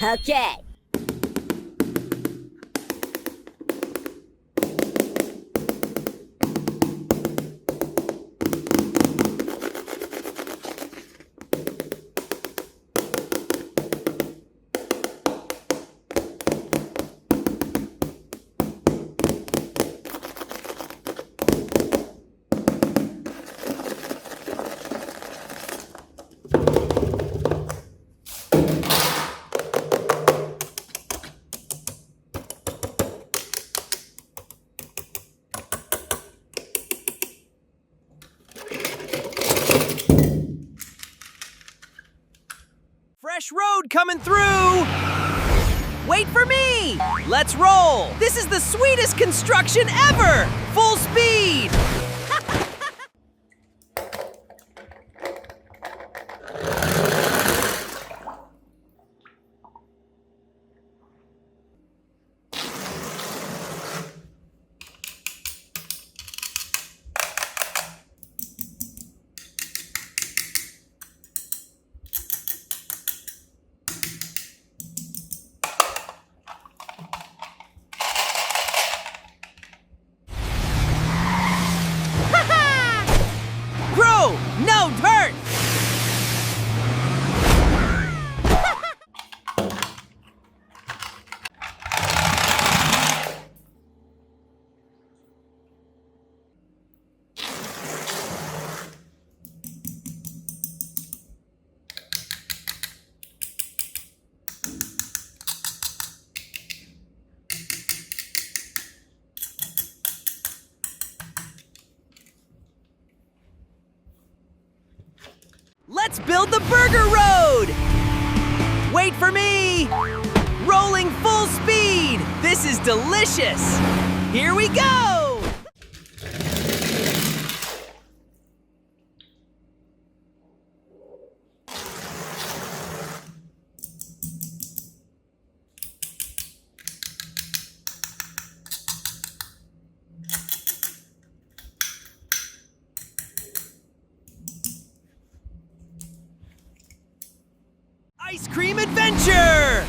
Okay. Fresh road coming through! Wait for me! Let's roll! This is the sweetest construction ever! Full speed! No turn! Let's build the burger road! Wait for me! Rolling full speed! This is delicious! Here we go! Ice cream adventure!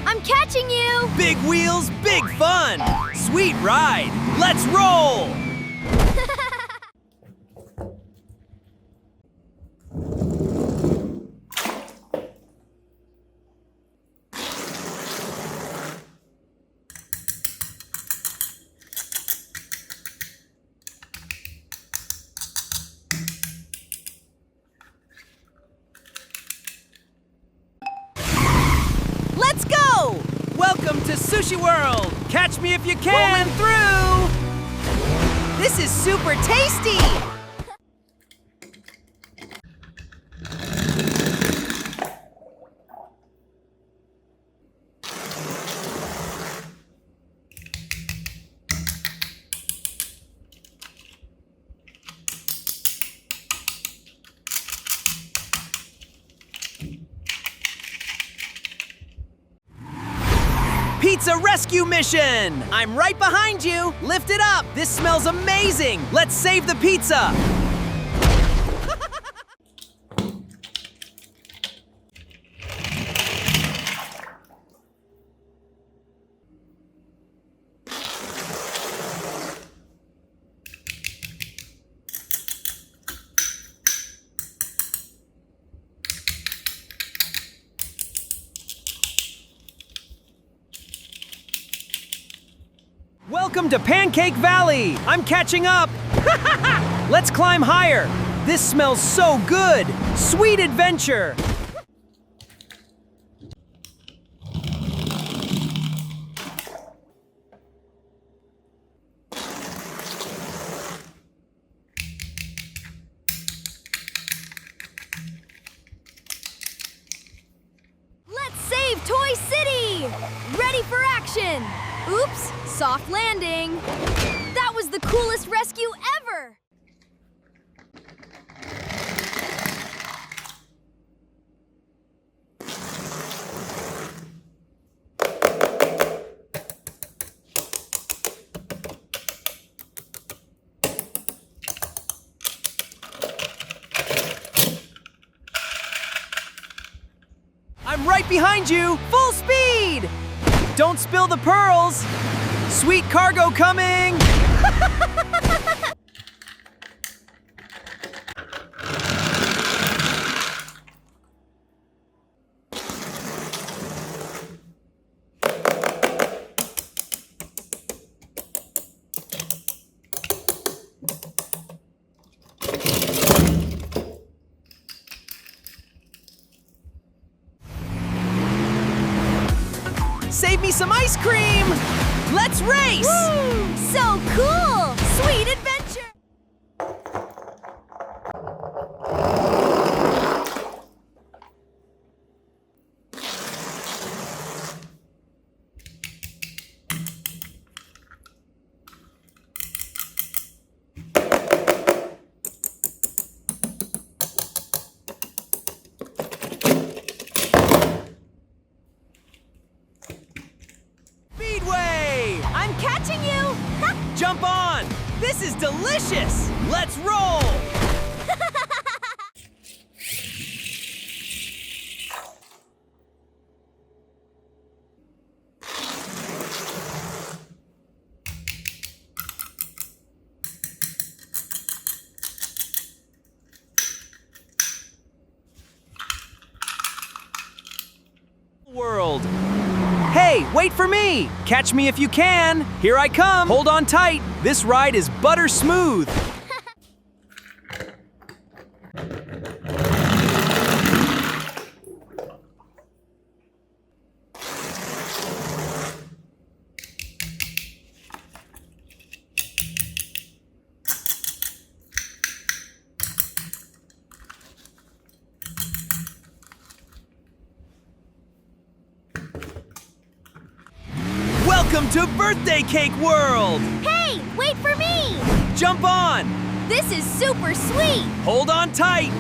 I'm catching you! Big wheels, big fun! Sweet ride! Let's roll! Let's go! Welcome to Sushi World! Catch me if you can! Rolling through! This is super tasty! Pizza rescue mission! I'm right behind you! Lift it up! This smells amazing! Let's save the pizza! Welcome to Pancake Valley! I'm catching up! Let's climb higher! This smells so good! Sweet adventure! Let's save Toy City! Ready for action! Oops, soft landing. That was the coolest rescue ever! I'm right behind you! Full speed! Don't spill the pearls! Sweet cargo coming! Save me some ice cream! Let's race! Woo! So cool! Sweet adventure! Speedway! I'm catching you! Jump on! This is delicious! Let's roll! World. Hey, wait for me! Catch me if you can! Here I come! Hold on tight! This ride is butter smooth! Welcome to Birthday Cake World! Hey, wait for me! Jump on! This is super sweet! Hold on tight!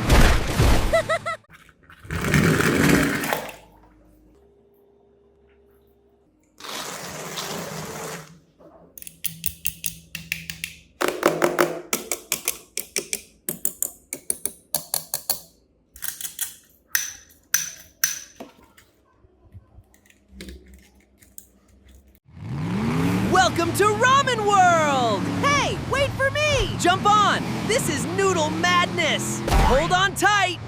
Welcome to Ramen World! Hey, wait for me! Jump on! This is noodle madness! Hold on tight!